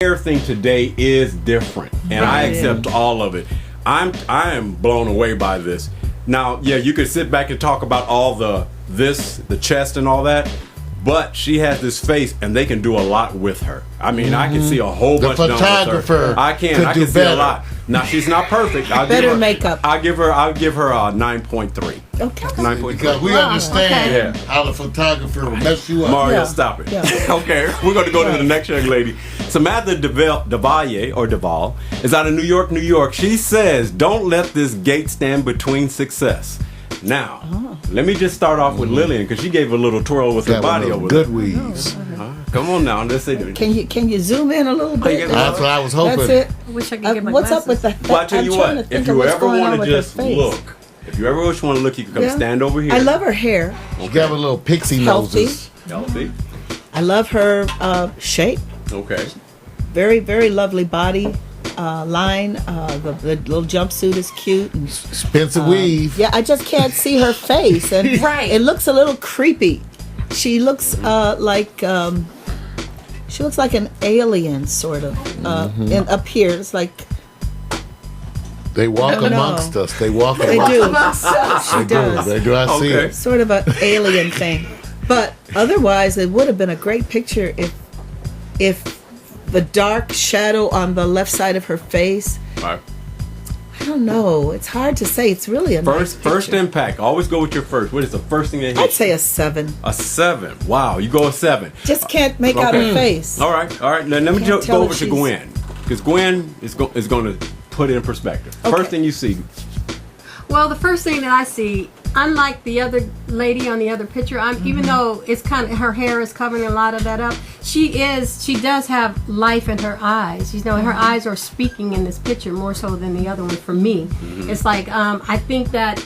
hair thing today is different, and I accept all of it. I am blown away by this. Now, yeah, you could sit back and talk about all the chest and all that, but she has this face, and they can do a lot with her. I mean, I can see a whole bunch done with her. I can see a lot. Now, she's not perfect. Better makeup. I'll give her a 9.3. Okay. 9.3. Because we understand how the photographer will mess you up. Mario, stop it. Yeah. Okay, we're going to go to the next young lady. Samantha Valle is out of New York, New York. She says, "Don't let this gate stand between success." Now, let me just start off with Lillian, because she gave a little twirl with her body over there. Good weaves. Come on now, let's see. Can you zoom in a little bit? That's what I was hoping. That's it. I wish I could get my What's glasses. up with that? Well, I tell you what, if you ever want to just look, if you ever want to look, you can come stand over here. I love her hair. She got a little pixie noses. Healthy. I love her shape. Okay. Very, very lovely body line. The little jumpsuit is cute. And, Expensive weave. Yeah, I just can't see her face, and it looks a little creepy. She looks like an alien, sort of. And up here, it's like they walk amongst us. They walk amongst us. She does. They do. I see it. Sort of an alien thing. But otherwise, it would have been a great picture if the dark shadow on the left side of her face. Right. I don't know. It's hard to say. It's really a first impact. Always go with your first. What is the first thing that hits? I'd say a 7. A 7. Wow, you go a 7. Just can't make out her face. All right. Now let me go over to Gwen, because Gwen is going to put it in perspective. Okay. First thing you see. Well, the first thing that I see, unlike the other lady on the other picture, even though it's kind of her hair is covering a lot of that up, she does have life in her eyes. You know, her eyes are speaking in this picture more so than the other one for me. It's like I think that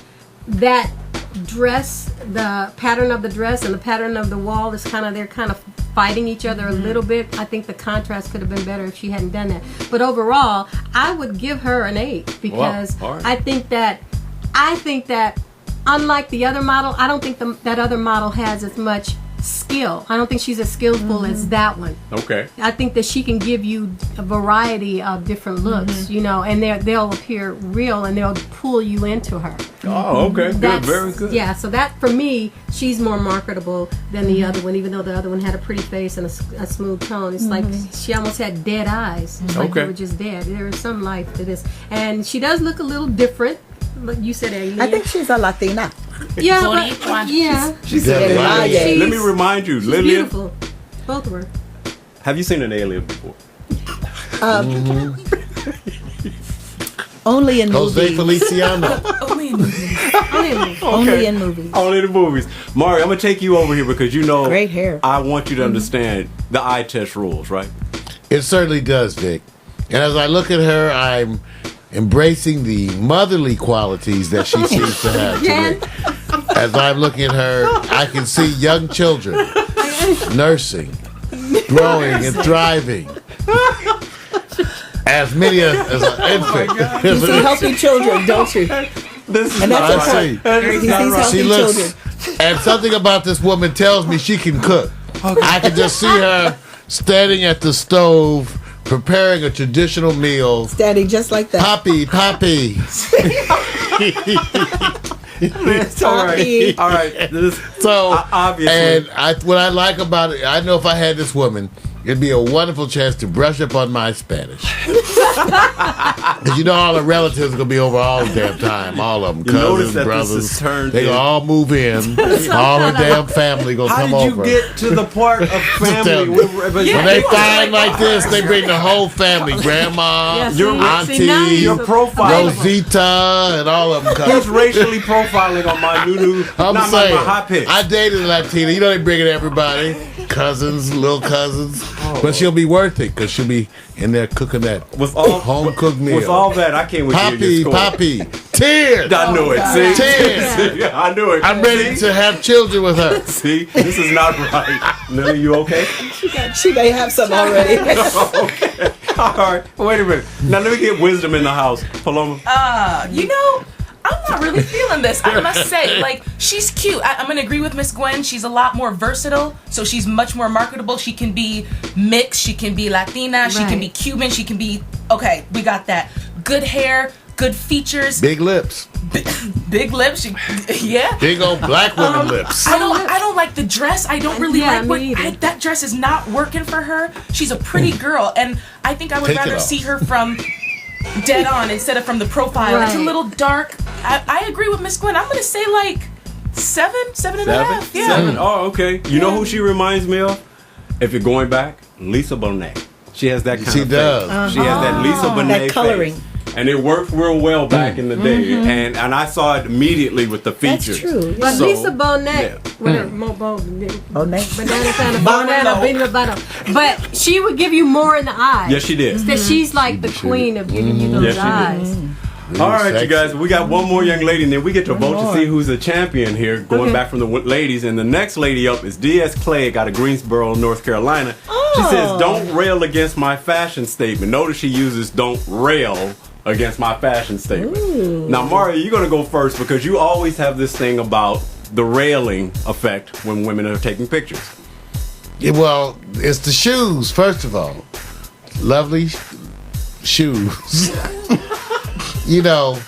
dress, the pattern of the dress and the pattern of the wall is they're kind of fighting each other a little bit. I think the contrast could have been better if she hadn't done that. But overall, I would give her an 8 because I think that unlike the other model, I don't think that other model has as much skill. I don't think she's as skillful as that one. Okay. I think that she can give you a variety of different looks, you know, and they'll appear real and they'll pull you into her. Oh, okay. Good. Very good. Yeah, so that, for me, she's more marketable than the other one, even though the other one had a pretty face and a smooth tone. It's like she almost had dead eyes. It's like they were just dead. There is some life to this. And she does look a little different. But you said alien. I think she's a Latina. Yeah, but, yeah. She's let me remind you, Lillian. Beautiful. Both were. Have you seen an alien before? Only in movies. Jose Feliciano. Only in movies. Only in movies. Only in the movies. Mario, I'm going to take you over here because you know. Great hair. I want you to understand the eye test rules, right? It certainly does, Vic. And as I look at her, I'm embracing the motherly qualities that she seems to have today. As I'm looking at her, I can see young children nursing, growing, and thriving. As many as an infant. You see healthy children, don't you? This is and not that's right. He sees healthy She looks, children. and something about this woman tells me she can cook. I can just see her standing at the stove, preparing a traditional meal. Standing just like that. Poppy. All right. So, obviously. And what I like about it, I know if I had this woman, it'd be a wonderful chance to brush up on my Spanish. Because you know all the relatives are going to be over all the damn time. All of them. Cousins, brothers. They all move in. All her damn family going to come over. How did you get to the part of family? When they find like this, they bring the whole family. Grandma, your auntie, your profile, Rosita, and all of them come. He's racially profiling on my new I'm saying, my HOtt PiXX. I dated a Latina. You know they bring in everybody. Cousins, little cousins. But she'll be worth it because she'll be in there cooking that home cooked meal. With all that, I can't wait to hear your score. Poppy, tears. I knew it. See, tears. Yeah, I knew it. I'm ready to have children with her. See, this is not right. Lily, you okay? She may have some already. Okay. All right. Wait a minute. Now let me get wisdom in the house. Paloma. You know, I'm not really feeling this. I must say, like, she's cute. I'm gonna agree with Miss Gwen. She's a lot more versatile, so she's much more marketable. She can be mixed. She can be Latina. She can be Cuban. She can be okay. We got that. Good hair. Good features. Big lips. Big lips. Yeah. Big old black woman lips. I don't like the dress. I don't really like that dress is not working for her. She's a pretty girl, and I think I would rather see her from dead on instead of from the profile. It's a little dark. I agree with Miss Gwen. I'm gonna say like 7 and a half. Yeah. 7. Oh, okay. You know who she reminds me of? If you're going back, Lisa Bonet. She has that kind of face. She does. She has that Lisa Bonet that coloring. Face. And it worked real well back in the day, and I saw it immediately with the features. That's true. But so, Lisa Bonet, but she would give you more in the eyes. Yes, she did. That she's like the queen of giving you those eyes. All right, you guys, we got one more young lady, and then we get to vote to see who's the champion here, going back from the ladies. And the next lady up is D.S. Clegg out of Greensboro, North Carolina. She says, "Don't rail against my fashion statement." Notice she uses "don't rail against my fashion statement." Ooh. Now, Mario, you're going to go first because you always have this thing about the railing effect when women are taking pictures. Yeah, well, it's the shoes, first of all. Lovely shoes. You know,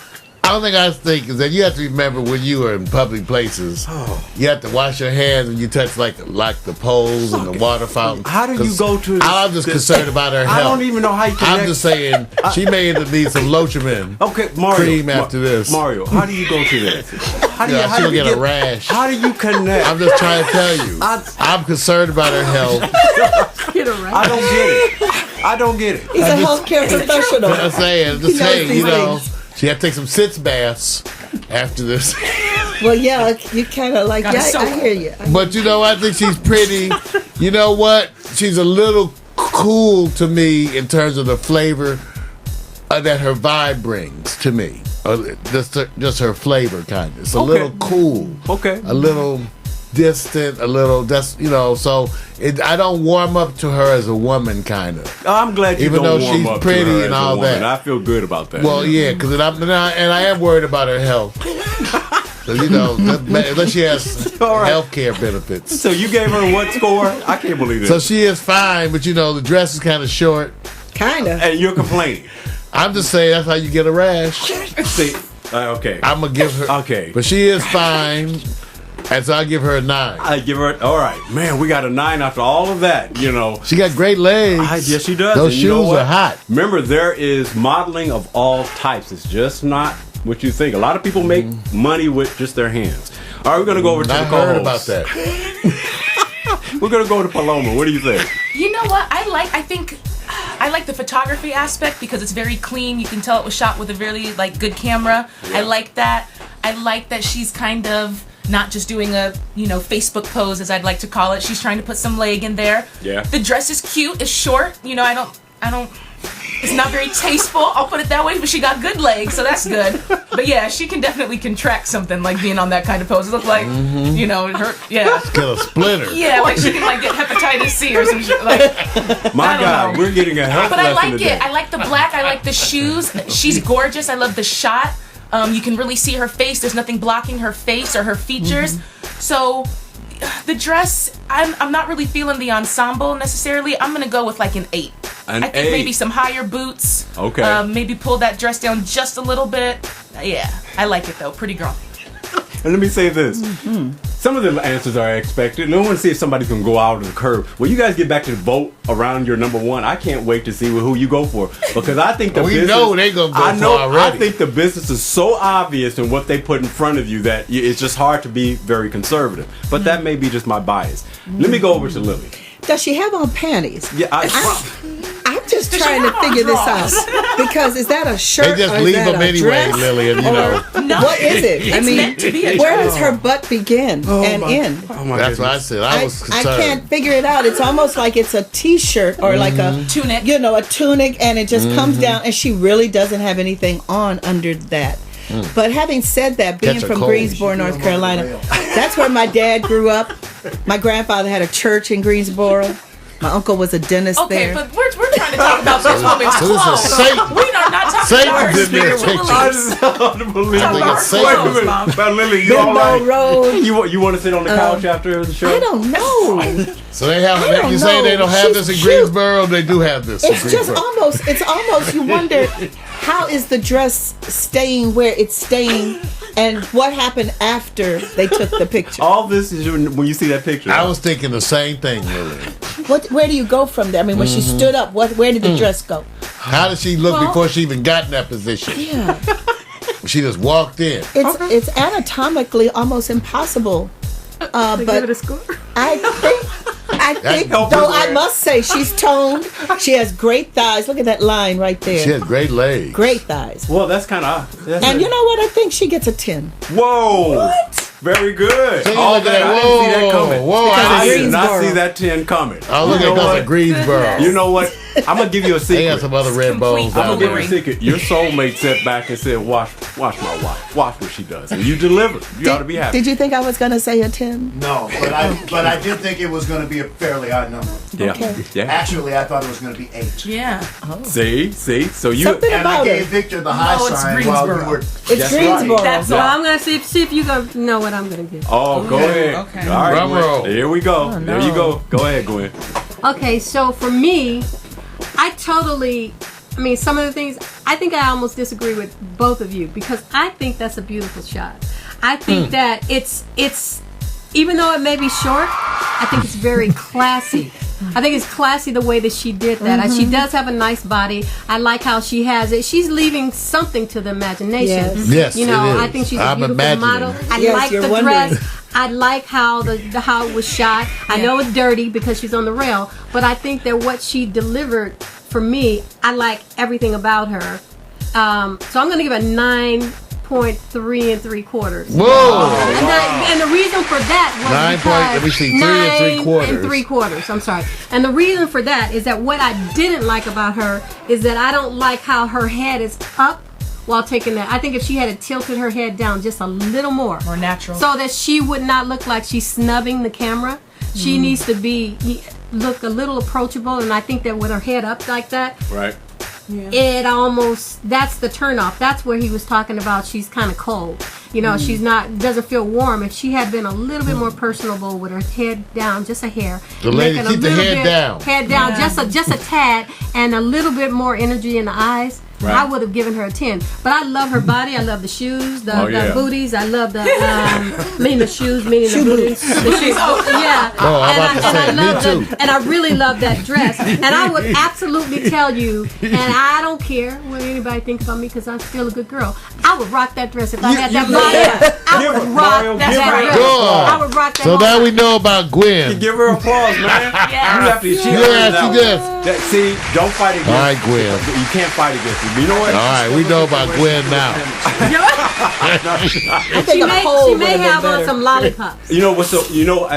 I don't think I think is that you have to remember when you are in public places, you have to wash your hands when you touch like the poles and the water fountain. How do you go to? I'm just concerned about her health. I don't even know how you connect. I'm just saying she may need some Lotrimin cream after this. Mario, how do you go to this? She'll get a rash. How do you connect? I'm just trying to tell you. I'm concerned about her health. Get a rash. I don't get it. I don't get it. He's a healthcare professional. I'm saying, you know. She had to take some sitz baths after this. Well, yeah, you kind of like, I hear you. But you know, I think she's pretty. You know what? She's a little cool to me in terms of the flavor that her vibe brings to me. Just her flavor, kind of. It's a little cool. Okay. A little distant, a little, so I don't warm up to her as a woman, kind of. I'm glad you even don't though warm she's up pretty to her and as all a woman. that. I feel good about that. Well, yeah, because I am worried about her health. So, you know, unless she has health care benefits. So you gave her what score? I can't believe this. So she is fine, but you know, the dress is kind of short. Kind of. And you're complaining. I'm just saying that's how you get a rash. See, okay. I'm going to give her. Okay. But she is fine. And so I give her a 9. I give her, all right. Man, we got a 9 after all of that, you know. She got great legs. Yes, she does. Those shoes are hot. Remember, there is modeling of all types. It's just not what you think. A lot of people make money with just their hands. All right, we're going to go over to the co-host. I heard about that. We're going to go to Paloma. What do you think? You know what? I think I like the photography aspect because it's very clean. You can tell it was shot with a really good camera. Yeah. I like that. I like that she's kind of not just doing a, Facebook pose, as I'd like to call it. She's trying to put some leg in there. Yeah. The dress is cute. It's short. I don't. It's not very tasteful. I'll put it that way. But she got good legs, so that's good. But yeah, she can definitely contract something like being on that kind of pose. It looks like, her. Yeah. She's got a splinter. Yeah, like she can get hepatitis C or some shit. My God, we're getting a health But I lesson like today. it. I like the black. I like the shoes. She's gorgeous. I love the shot. You can really see her face. There's nothing blocking her face or her features. So the dress, I'm not really feeling the ensemble necessarily. I'm going to go with an 8. I think maybe some higher boots. Okay. Maybe pull that dress down just a little bit. Yeah, I like it though. Pretty girl. And let me say this. Some of the answers are expected. I want to see if somebody can go out of the curve. When you guys get back to the vote around your number 1, I can't wait to see who you go for. Because I think we know they're going to go for already. I think the business is so obvious in what they put in front of you that it's just hard to be very conservative. But that may be just my bias. Let me go over to Lily. Does she have on panties? Yeah, I'm just trying to figure this out. Because is that a shirt? They just or leave is that them a anyway, dress? Lillian, No, what is it? It's meant to be a where dress. does her butt begin and end? Oh my That's goodness. what I said. I was concerned. I can't figure it out. It's almost like it's a t-shirt or like a tunic. A tunic, and it just comes down, and she really doesn't have anything on under that. But having said that, being from Greensboro, North Carolina, that's where my dad grew up. My grandfather had a church in My uncle was a dentist there. Okay, but we're trying to talk about this woman's clothes. We're not talking Satan's in this picture. I just don't believe I think it's Satan. Wait a minute. But Lily, you all Bimbo right? Road. You want to sit on the couch after the show? I don't know. So they have. I don't You say they know. don't have She's this in cute. Greensboro? They do have this. It's in just Greensboro. it's almost, you wonder, how is the dress staying where it's staying, and what happened after they took the picture? All this is when you see that picture. I was thinking the same thing, Lily. Where do you go from there? I mean, when she stood up, where did the dress go? How did she look before she even got in that position? Yeah, She just walked in. it's anatomically almost impossible. Give But it a score. I think, help though us I there. must say, she's toned. She has great thighs. Look at that line right there. She has great legs. Great thighs. Well, that's kind of. And you know what? I think she gets a 10. Whoa! What? Very good. See, All look at that. that. I didn't see that coming. Whoa, I did not Greensboro. see that 10 coming. Oh, look You at know that what? in Greensboro. You know what? I'm gonna give you a They got secret. some other red bones complete I'm down gonna give you there. a secret. Your soulmate sat back and said, "Watch my wife. Watch what she does," and you delivered. You ought to be happy. Did you think I was going to say a 10? No, but I did think it was going to be a fairly odd number. Yeah. Okay. Yeah. Actually, I thought it was going to be 8. Yeah. See. So you. Something And I about gave it. Victor the high No, it's sign while you Greensboro. were. It's That's Greensboro. That's So all. I'm gonna see if you gonna know what I'm gonna give. Oh, go ahead. Okay. All right, Drum Gwen. roll. Here we go. There you go. Go ahead, Gwen. Okay, so for me, some of the things, I think I almost disagree with both of you because I think that's a beautiful shot. I think that it's even though it may be short, I think it's very classy. I think it's classy the way that she did that. She does have a nice body. I like how she has it. She's leaving something to the imagination. Yes. Yes, You know, it is. I think she's a I'm beautiful imagining. model. I Yes, like you're the wondering. dress. I like how how it was shot. I know it's dirty because she's on the rail, but I think that what she delivered for me, I like everything about her. So I'm going to give a 9.3 3/4. Whoa! And the reason for that was 9 because point- let me see, 3 3/4. 3/4. I'm sorry. And the reason for that is that what I didn't like about her is that I don't like how her head is up while taking that. I think if she had tilted her head down just a little more natural. so that she would not look like she's snubbing the camera, she needs to look a little approachable. And I think that with her head up like that, Right. that's the turnoff. That's where he was talking about she's kind of cold. You know, she's doesn't feel warm. If she had been a little bit more personable with her head down, just a hair. The lady making a keep the little head bit- down. Head down, just a tad, and a little bit more energy in the eyes. Right. I would have given her a 10. But I love her body. I love the shoes, the yeah. booties. I love the the shoes, meaning the booties. The shoes. Yeah. Oh, I'm about to say, I love me too. and I really love that dress. And I would absolutely tell you, and I don't care what anybody thinks about me because I'm still a good girl. I would rock that dress if I had that body. I Give would her- rock Mario, that give her- dress. Good. I would rock that. So whole now we dress. know about Gwen. Give her applause, man. Yeah. You have to. She Yeah, earned she that does. one. See, don't fight against. All right, Gwen. You can't fight against it. You know what? All right, we know about Gwen now. I think She a poll may would have have been on better. some lollipops. You know what's so?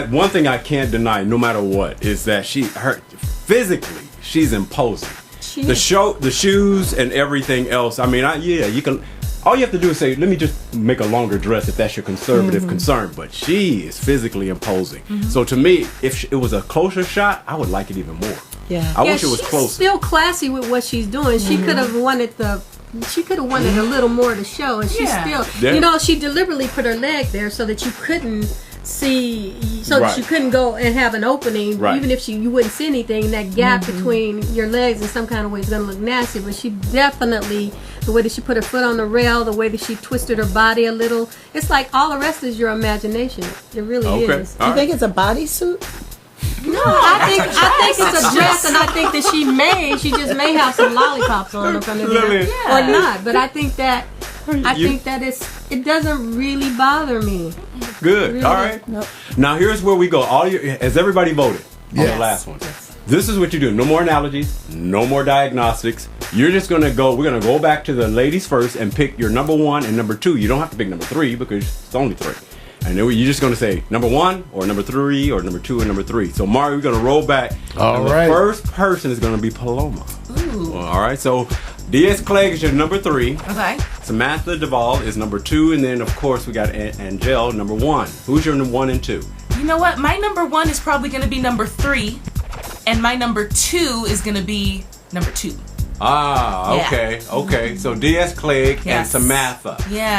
One thing I can't deny, no matter what, is that physically she's imposing. The shoes and everything else. I mean, you can. All you have to do is say, "Let me just make a longer dress," if that's your conservative concern. But she is physically imposing. So to me, if it was a closer shot, I would like it even more. Yeah. I wish it was she's closer. still classy with what she's doing. She could have wanted a little more to show, and she Yeah. still, Yeah. she deliberately put her leg there so that you couldn't see, so Right. that you couldn't go and have an opening, Right. even if you wouldn't see anything. That gap between your legs in some kind of way is gonna look nasty. But she definitely, the way that she put her foot on the rail, the way that she twisted her body a little, it's like all the rest is your imagination. It really Okay. is. All You right. think it's a bodysuit? No, I think it's a dress, and I think that she just may have some lollipops on up under there, Lillian. or not. But I think that it doesn't really bother me. Good. Really? All right. Nope. Now here's where we go. Has everybody voted on Yes. the last one? This is what you do. No more analogies. No more diagnostics. You're just gonna go. We're gonna go back to the ladies first and pick your number 1 and number 2. You don't have to pick number 3 because it's only 3. And then you're just gonna say number 1 or number 3 or number 2 and number 3. So Mario, we're gonna roll back. All and right. The first person is gonna be Paloma. Ooh. All right. So D.S. Clegg is your number 3. Okay. Samantha Duvall is number 2, and then of course we got Anjel number 1. Who's your 1 and 2? You know what? My number 1 is probably going to be number 3, and my number 2 is going to be number 2. Ah, Yeah. okay. So DS Clegg and Yes. Samantha. Yeah.